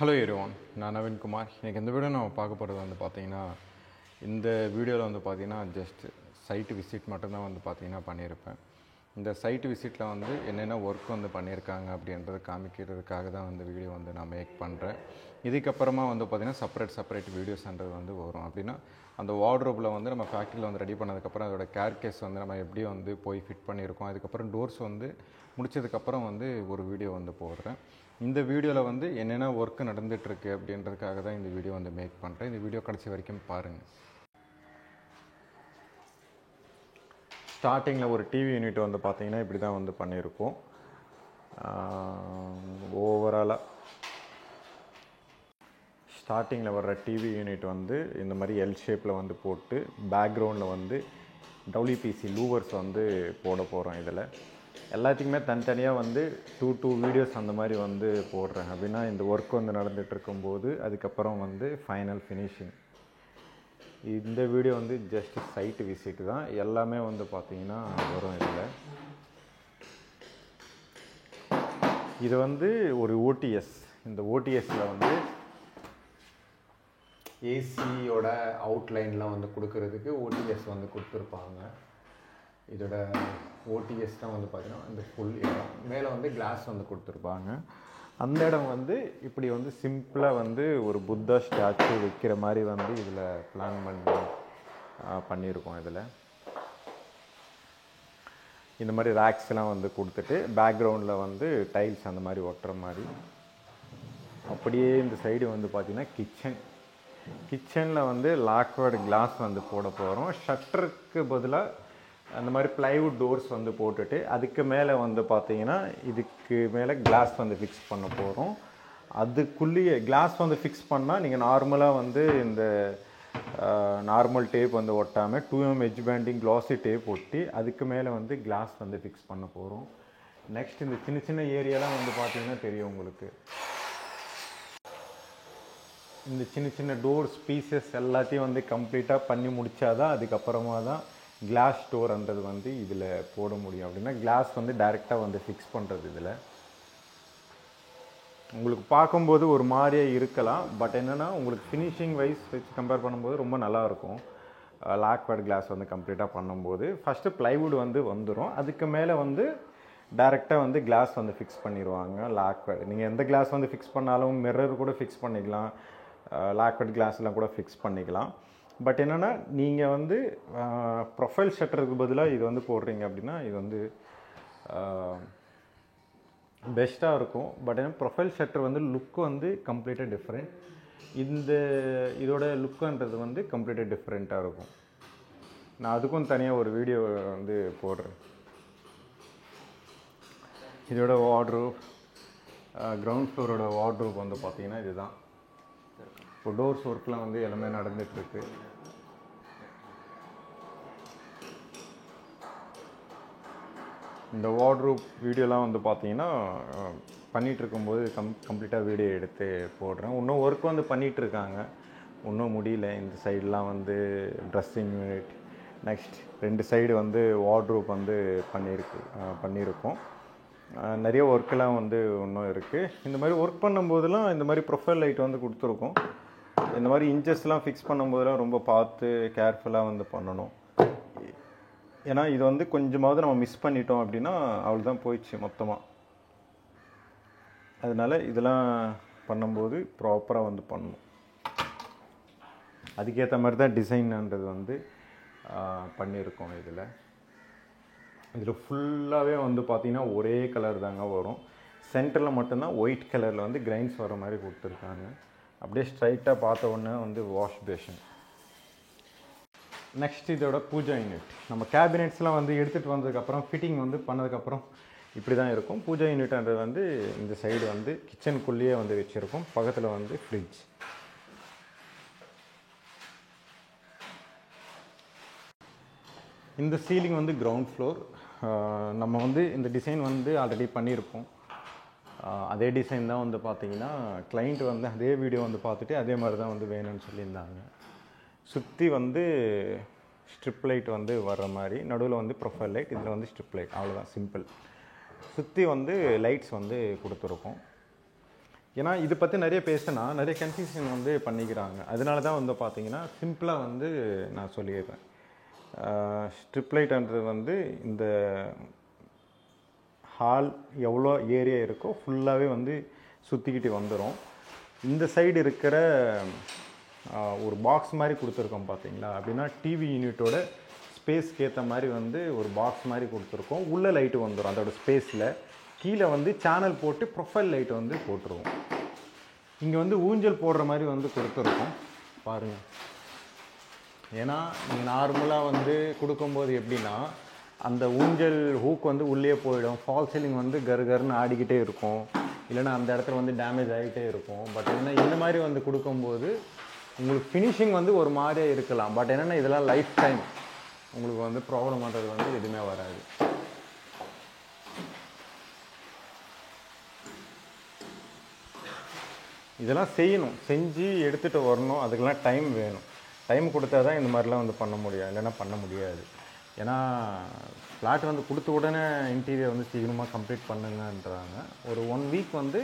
Hello everyone, நான் நவீன் குமார். எனக்கு இந்த வீடியோ நம்ம பார்க்க போகிறது வந்து பார்த்தீங்கன்னா, இந்த வீடியோவில் வந்து பார்த்தீங்கன்னா ஜஸ்ட் சைட்டு விசிட் மட்டும்தான் வந்து பார்த்தீங்கன்னா பண்ணியிருப்பேன். இந்த சைட்டு விசிட்டில் வந்து என்னென்ன ஒர்க் வந்து பண்ணியிருக்காங்க அப்படின்றத காமிக்கிறதுக்காக தான் வந்து வீடியோ வந்து நான் மேக் பண்ணுறேன். இதுக்கப்புறமா வந்து பார்த்திங்கன்னா செப்பரேட் வீடியோஸ்ன்றது வந்து வரும். அப்படின்னா அந்த வார்ட்ரோப்பில் வந்து நம்ம ஃபேக்ட்ரியில் வந்து ரெடி பண்ணதுக்கப்புறம் அதோட கேர்கேஸ் வந்து நம்ம எப்படி வந்து போய் ஃபிட் பண்ணியிருக்கோம், அதுக்கப்புறம் டோர்ஸ் வந்து முடிச்சதுக்கப்புறம் வந்து ஒரு வீடியோ வந்து போடுறேன். இந்த வீடியோவில் வந்து என்னென்ன ஒர்க்கு நடந்துகிட்ருக்கு அப்படின்றதுக்காக தான் இந்த வீடியோ வந்து மேக் பண்ணுறேன். இந்த வீடியோ கடைசி வரைக்கும் பாருங்கள். ஸ்டார்டிங்கில் ஒரு டிவி யூனிட் வந்து பார்த்திங்கன்னா இப்படி தான் வந்து பண்ணியிருக்கோம். ஓவராலாக ஸ்டார்டிங்கில் வர்ற டிவி யூனிட் வந்து இந்த மாதிரி எல் ஷேப்பில் வந்து போட்டு பேக்ரவுண்டில் வந்து WPC லூவர்ஸ் வந்து போட போகிறோம். இதில் எல்லாத்துக்குமே தனித்தனியாக வந்து டூ வீடியோஸ் அந்த மாதிரி வந்து போடுறேன். அப்படின்னா இந்த ஒர்க் வந்து நடந்துகிட்டு இருக்கும்போது அதுக்கப்புறம் வந்து ஃபைனல் ஃபினிஷிங். இந்த வீடியோ வந்து ஜஸ்ட் சைட்டு விசிட் தான். எல்லாமே வந்து பார்த்திங்கன்னா வரும் இதில். இது வந்து ஒரு ஓடிஎஸ். இந்த ஓடிஎஸில் வந்து ஏசியோட அவுட்லைன்லாம் வந்து கொடுக்கறதுக்கு ஓடிஎஸ் வந்து கொடுத்துருப்பாங்க. இதோட ஓடிஎஸ் தான் வந்து பார்த்திங்கன்னா இந்த ஃபுல் இடம் மேலே வந்து கிளாஸ் வந்து கொடுத்துருப்பாங்க. அந்த இடம் வந்து இப்படி வந்து சிம்பிளாக வந்து ஒரு புத்தா ஸ்டாச்சு வைக்கிற மாதிரி வந்து இதில் பிளான் பண்ணியிருக்கோம். இதில் இந்த மாதிரி ரேக்ஸ்லாம் வந்து கொடுத்துட்டு பேக்ரவுண்டில் வந்து டைல்ஸ் அந்த மாதிரி ஒட்டுற மாதிரி. அப்படியே இந்த சைடு வந்து பார்த்திங்கன்னா கிச்சனில் வந்து லாக்வர்டு கிளாஸ் வந்து போட போகிறோம். ஷட்டருக்கு பதிலாக அந்த மாதிரி ப்ளைவுட் டோர்ஸ் வந்து போட்டுட்டு அதுக்கு மேலே வந்து பார்த்திங்கன்னா இதுக்கு மேலே கிளாஸ் வந்து ஃபிக்ஸ் பண்ண போகிறோம். அதுக்குள்ளேயே கிளாஸ் வந்து ஃபிக்ஸ் பண்ணால் நீங்கள் நார்மலாக வந்து இந்த நார்மல் டேப் வந்து ஒட்டாமல் 2mm edge banding glossy tape ஒட்டி அதுக்கு மேலே வந்து கிளாஸ் வந்து ஃபிக்ஸ் பண்ண போகிறோம். நெக்ஸ்ட் இந்த சின்ன ஏரியாலாம் வந்து பார்த்திங்கன்னா தெரியும் உங்களுக்கு. இந்த சின்ன டோர்ஸ் பீசஸ் எல்லாத்தையும் வந்து கம்ப்ளீட்டாக பண்ணி முடித்தாதான் அதுக்கப்புறமா தான் கிளாஸ் டோர்ன்றது வந்து இதில் போட முடியும். அப்படின்னா கிளாஸ் வந்து டைரெக்டாக வந்து ஃபிக்ஸ் பண்ணுறது இதில் உங்களுக்கு பார்க்கும்போது ஒரு மாதிரியே இருக்கலாம். பட் என்னென்னா உங்களுக்கு ஃபினிஷிங் வைஸ் வச்சு கம்பேர் பண்ணும்போது ரொம்ப நல்லாயிருக்கும். லாக்வர்ட் கிளாஸ் வந்து கம்ப்ளீட்டாக பண்ணும்போது ஃபஸ்ட்டு ப்ளைவுட் வந்து வந்துடும். அதுக்கு மேலே வந்து டைரெக்டாக வந்து கிளாஸ் வந்து ஃபிக்ஸ் பண்ணிடுவாங்க. லாக்வர்ட் நீங்கள் எந்த கிளாஸ் வந்து ஃபிக்ஸ் பண்ணாலும் மிரர் கூட ஃபிக்ஸ் பண்ணிக்கலாம், லாக்வர்ட் கிளாஸ்லாம் கூட ஃபிக்ஸ் பண்ணிக்கலாம். பட் என்னென்னா நீங்கள் வந்து ப்ரொஃபைல் ஷட்டருக்கு பதிலாக இது வந்து போடுறீங்க அப்படின்னா இது வந்து பெஸ்ட்டாக இருக்கும். பட் ஏன்னா ப்ரொஃபைல் ஷட்டர் வந்து லுக்கு வந்து கம்ப்ளீட்டாக டிஃப்ரெண்ட். இதோட லுக்குன்றது வந்து கம்ப்ளீட்டாக டிஃப்ரெண்ட்டாக இருக்கும். நான் அதுக்கும் தனியாக ஒரு வீடியோ வந்து போடுறேன். இதோட வார்ட்ரோப், கிரவுண்ட் ஃப்ளோரோட வார்ட்ரோப் வந்து பார்த்திங்கன்னா இதுதான். இப்போ டோர்ஸ் ஒர்க்லாம் வந்து எல்லாமே நடந்துகிட்ருக்கு. இந்த வார்ட்ரோப் வீடியோலாம் வந்து பார்த்தீங்கன்னா பண்ணிகிட்ருக்கும்போது கம்ப்ளீட்டாக வீடியோ எடுத்து போடுறேன். இன்னும் ஒர்க் வந்து பண்ணிகிட்ருக்காங்க, இன்னும் முடியல. இந்த சைடெலாம் வந்து ட்ரெஸ்ஸிங் யூனிட், நெக்ஸ்ட் 2 சைடு வந்து வார்ட்ரோப் வந்து பண்ணியிருக்கோம். நிறைய ஒர்க்கெலாம் வந்து இன்னும் இருக்குது. இந்த மாதிரி ஒர்க் பண்ணும்போதெல்லாம் இந்த மாதிரி ப்ரொஃபைல் லைட் வந்து கொடுத்துருக்கோம். இந்த மாதிரி இன்ச்சஸ்லாம் ஃபிக்ஸ் பண்ணும்போதெல்லாம் ரொம்ப பார்த்து கேர்ஃபுல்லாக வந்து பண்ணணும். ஏன்னா இது வந்து கொஞ்சமாவது நம்ம மிஸ் பண்ணிட்டோம் அப்படின்னா அவ்வளோதான் போயிடுச்சு மொத்தமாக. அதனால் இதெல்லாம் பண்ணும்போது ப்ராப்பராக வந்து பண்ணணும். அதுக்கேற்ற மாதிரி தான் டிசைன்ன்றது வந்து பண்ணியிருக்கோம். இதில் ஃபுல்லாகவே வந்து பார்த்திங்கன்னா ஒரே கலர் தாங்க வரும். சென்டரில் மட்டும்தான் ஒயிட் கலரில் வந்து கிரைன்ஸ் வர மாதிரி கொடுத்துருக்காங்க. அப்படியே ஸ்ட்ரைட்டாக பார்த்த உடனே வந்து வாஷ் பேஷன். நெக்ஸ்ட் இதோட பூஜா யூனிட். நம்ம கேபினெட்ஸ்லாம் வந்து எடுத்துகிட்டு வந்ததுக்கப்புறம் ஃபிட்டிங் வந்து பண்ணதுக்கப்புறம் இப்படி தான் இருக்கும். பூஜா யூனிட்ன்றது வந்து இந்த சைடு வந்து கிச்சனுக்குள்ளேயே வந்து வச்சுருக்கோம். பக்கத்தில் வந்து ஃப்ரிட்ஜ். இந்த சீலிங் வந்து கிரவுண்ட் ஃப்ளோர். நம்ம வந்து இந்த டிசைன் வந்து ஆல்ரெடி பண்ணியிருப்போம். அதே டிசைன் தான் வந்து பார்த்திங்கன்னா கிளைண்ட் வந்து அதே வீடியோ வந்து பார்த்துட்டு அதே மாதிரி தான் வந்து வேணும்னு சொல்லியிருந்தாங்க. சுற்றி வந்து ஸ்ட்ரிப் லைட் வந்து வர்ற மாதிரி, நடுவில் வந்து ப்ரொஃபைல் லைட், இதில் வந்து ஸ்ட்ரிப் லைட், அவ்வளோதான், சிம்பிள். சுற்றி வந்து லைட்ஸ் வந்து கொடுத்துருக்கோம். ஏன்னா இதை பற்றி நிறைய பேசினா நிறைய கன்ஃபியூஷன் வந்து பண்ணிக்கிறாங்க. அதனால தான் வந்து பார்த்தீங்கன்னா சிம்பிளாக வந்து நான் சொல்லிடுறேன். ஸ்ட்ரிப் லைட்ன்றது வந்து இந்த ஹால் எவ்வளோ ஏரியா இருக்கோ ஃபுல்லாகவே வந்து சுற்றிக்கிட்டு வந்துடும். இந்த சைடு இருக்கிற ஒரு பாக்ஸ் மாதிரி கொடுத்துருக்கோம் பார்த்தீங்களா, அப்படின்னா டிவி யூனிட்டோட ஸ்பேஸ்க்கு ஏற்ற மாதிரி வந்து ஒரு பாக்ஸ் மாதிரி கொடுத்துருக்கோம். உள்ளே லைட்டு வந்துடும் அதோட ஸ்பேஸில். கீழே வந்து சேனல் போட்டு ப்ரொஃபைல் லைட் வந்து போட்டுருவோம். இங்கே வந்து ஊஞ்சல் போடுற மாதிரி வந்து கொடுத்துருக்கோம் பாருங்கள். ஏன்னா நீங்கள் நார்மலாக வந்து கொடுக்கும்போது எப்படின்னா அந்த ஊஞ்சல் ஹூக் வந்து உள்ளே போயிடும், ஃபால் சீலிங் வந்து கருன்னு ஆடிக்கிட்டே இருக்கும், இல்லைன்னா அந்த இடத்துல வந்து டேமேஜ் ஆகிட்டே இருக்கும். பட் என்ன இந்த மாதிரி வந்து கொடுக்கும்போது உங்களுக்கு ஃபினிஷிங் வந்து ஒரு மாதிரியாக இருக்கலாம். பட் என்னென்னா இதெல்லாம் லைஃப் டைம் உங்களுக்கு வந்து ப்ராப்ளம் பண்ணுறது வந்து எதுவுமே வராது. இதெல்லாம் செய்யணும், செஞ்சு எடுத்துகிட்டு வரணும். அதுக்கெல்லாம் டைம் வேணும். டைம் கொடுத்தா தான் இந்த மாதிரிலாம் வந்து பண்ண முடியும், இல்லைன்னா பண்ண முடியாது. ஏன்னா ஃப்ளாட் வந்து கொடுத்த உடனே இன்டீரியர் வந்து சீக்கிரமாக கம்ப்ளீட் பண்ணுங்கன்றாங்க. ஒரு 1 வீக் வந்து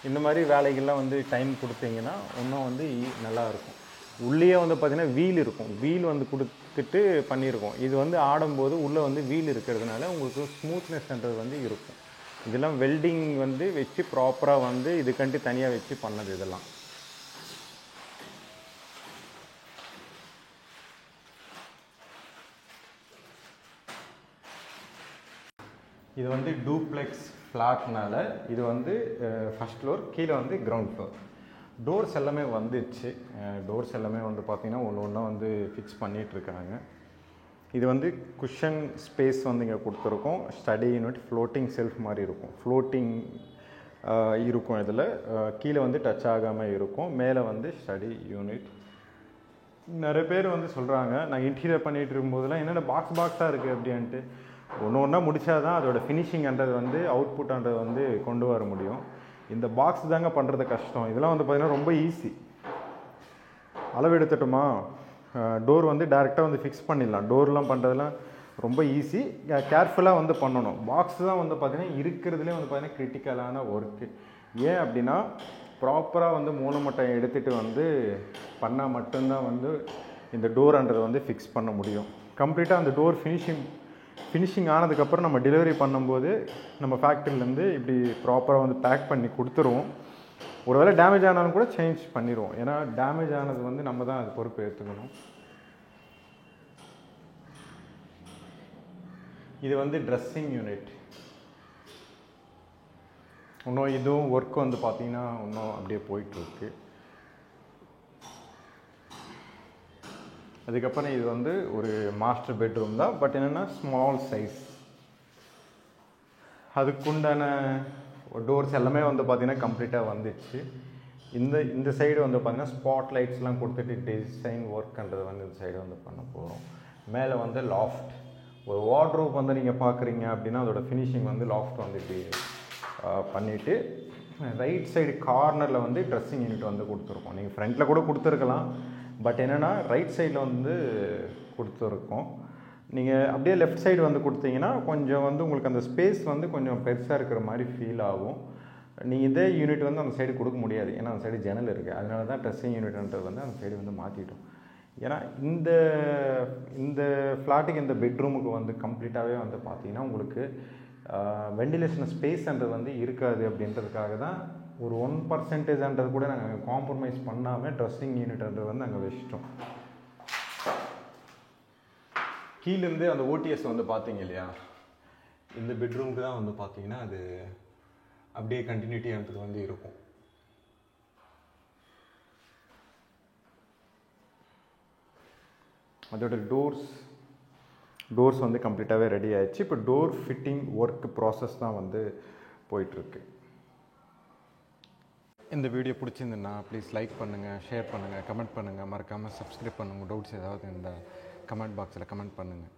இந்த மாதிரி வேலைகள்லாம் வந்து டைம் கொடுத்தீங்கன்னா இன்னும் வந்து நல்லாயிருக்கும். உள்ளே வந்து பார்த்திங்கன்னா வீல் இருக்கும், வீல் வந்து கொடுத்துட்டு பண்ணியிருக்கோம். இது வந்து ஆடும்போது உள்ளே வந்து வீல் இருக்கிறதுனால உங்களுக்கு ஸ்மூத்னஸ்ன்றது வந்து இருக்கும். இதெல்லாம் வெல்டிங் வந்து வச்சு ப்ராப்பராக வந்து இதுக்கண்டி தனியாக வச்சு பண்ணது இதெல்லாம். இது வந்து டூப்ளெக்ஸ் ஃப்ளாட்னால இது வந்து ஃபஸ்ட் ஃப்ளோர், கீழே வந்து கிரவுண்ட் ஃப்ளோர். டோர்ஸ் எல்லாமே வந்துடுச்சு. டோர்ஸ் எல்லாமே வந்து பார்த்திங்கன்னா ஒன்று ஒன்றா வந்து ஃபிக்ஸ் பண்ணிகிட்ருக்காங்க. இது வந்து குஷன் ஸ்பேஸ் வந்து இங்கே கொடுத்துருக்கோம். ஸ்டடி யூனிட் ஃப்ளோட்டிங் செல்ஃப் மாதிரி இருக்கும், ஃப்ளோட்டிங் இருக்கும். இதில் கீழே வந்து டச் ஆகாமல் இருக்கும், மேலே வந்து ஸ்டடி யூனிட். நிறைய பேர் வந்து சொல்கிறாங்க நான் இன்டீரியர் பண்ணிகிட்டு இருக்கும்போதெல்லாம் என்னென்ன பாக்ஸாக இருக்குது அப்படின்ட்டு. ஒன்று ஒன்றா முடித்தா தான் அதோடய ஃபினிஷிங்ன்றது வந்து அவுட்புட்ன்றது வந்து கொண்டு வர முடியும். இந்த பாக்ஸ் தாங்க பண்ணுறது கஷ்டம். இதெல்லாம் வந்து பார்த்திங்கன்னா ரொம்ப ஈஸி. அளவு எடுத்துட்டோமா, டோர் வந்து டேரெக்டாக வந்து ஃபிக்ஸ் பண்ணிடலாம். டோர்லாம் பண்ணுறதுலாம் ரொம்ப ஈஸி, கேர்ஃபுல்லாக வந்து பண்ணணும். பாக்ஸ் தான் வந்து பார்த்திங்கன்னா இருக்கிறதுலே வந்து பார்த்திங்கன்னா கிரிட்டிக்கலான ஒர்க்கு. ஏன் அப்படின்னா ப்ராப்பராக வந்து மூலமட்டை எடுத்துகிட்டு வந்து பண்ணால் மட்டும்தான் வந்து இந்த டோர்ன்றது வந்து ஃபிக்ஸ் பண்ண முடியும். கம்ப்ளீட்டாக அந்த டோர் ஃபினிஷிங் ஆனதுக்கப்புறம் நம்ம டெலிவரி பண்ணும்போது நம்ம ஃபேக்ட்ரிலேருந்து இப்படி ப்ராப்பராக வந்து பேக் பண்ணி கொடுத்துருவோம். ஒருவேளை டேமேஜ் ஆனாலும் கூட சேஞ்ச் பண்ணிடுவோம். ஏன்னா டேமேஜ் ஆனது வந்து நம்ம தான் அது பொறுப்பு எடுத்துக்கணும். இது வந்து ட்ரெஸ்ஸிங் யூனிட். இன்னும் இதுவும் ஒர்க் வந்து பார்த்திங்கன்னா இன்னும் அப்படியே போயிட்டுருக்கு. அதுக்கப்புறம் இது வந்து ஒரு மாஸ்டர் பெட்ரூம் தான், பட் என்னென்னா ஸ்மால் சைஸ். அதுக்குண்டான டோர்ஸ் எல்லாமே வந்து பார்த்திங்கன்னா கம்ப்ளீட்டாக வந்துச்சு. இந்த சைடு வந்து பார்த்திங்கன்னா ஸ்பாட் லைட்ஸ்லாம் கொடுத்துட்டு டிசைன் ஒர்க்ன்றது வந்து இந்த சைடு வந்து பண்ண போகிறோம். மேலே வந்து லாஃப்ட், ஒரு வார்ட்ரோப் வந்து நீங்கள் பார்க்குறீங்க அப்படின்னா அதோட ஃபினிஷிங் வந்து லாஃப்ட் வந்து இப்படி பண்ணிவிட்டு ரைட் சைடு கார்னரில் வந்து ட்ரெஸ்ஸிங் யூனிட் வந்து கொடுத்துருக்கோம். நீங்கள் ஃப்ரண்ட்டில் கூட கொடுத்துருக்கலாம், பட் என்னென்னா ரைட் சைடில் வந்து கொடுத்துருக்கோம். நீங்கள் அப்படியே லெஃப்ட் சைடு வந்து கொடுத்தீங்கன்னா கொஞ்சம் வந்து உங்களுக்கு அந்த ஸ்பேஸ் வந்து கொஞ்சம் பெருசாக இருக்கிற மாதிரி ஃபீல் ஆகும். நீங்கள் இதே யூனிட் வந்து அந்த சைடு கொடுக்க முடியாது, ஏன்னா அந்த சைடு ஜன்னல் இருக்குது. அதனால தான் ட்ரெஸ்ஸிங் யூனிட்ன்றது வந்து அந்த சைடு வந்து மாற்றிட்டோம். ஏன்னா இந்த ஃப்ளாட்டுக்கு இந்த பெட்ரூமுக்கு வந்து கம்ப்ளீட்டாகவே வந்து பார்த்திங்கன்னா உங்களுக்கு வெண்டிலேஷன் ஸ்பேஸ்ன்றது வந்து இருக்காது. அப்படின்றதுக்காக தான் ஒரு 1% கூட நாங்கள் காம்ப்ரமைஸ் பண்ணாமல் ட்ரெஸ்ஸிங் யூனிட்ன்றது வந்து அங்கே வச்சிட்டோம். கீழேருந்து அந்த ஓடிஎஸ் வந்து பார்த்தீங்க இல்லையா, இந்த பெட்ரூமுக்கு தான் வந்து பார்த்தீங்கன்னா அது அப்படியே கண்டினியூட்டின்றது வந்து இருக்கும். அதோட டோர்ஸ் வந்து கம்ப்ளீட்டாகவே ரெடி ஆகிடுச்சு. இப்போ டோர் ஃபிட்டிங் ஒர்க் ப்ராசஸ் தான் வந்து போயிட்டுருக்கு. இந்த வீடியோ பிடிச்சிருந்துன்னா ப்ளீஸ் லைக் பண்ணுங்கள், ஷேர் பண்ணுங்கள், கமெண்ட் பண்ணுங்கள், மறக்காமல் சப்ஸ்கிரைப் பண்ணுங்கள். டவுட்ஸ் ஏதாவது இந்த கமெண்ட் பாக்ஸில் கமெண்ட் பண்ணுங்கள்.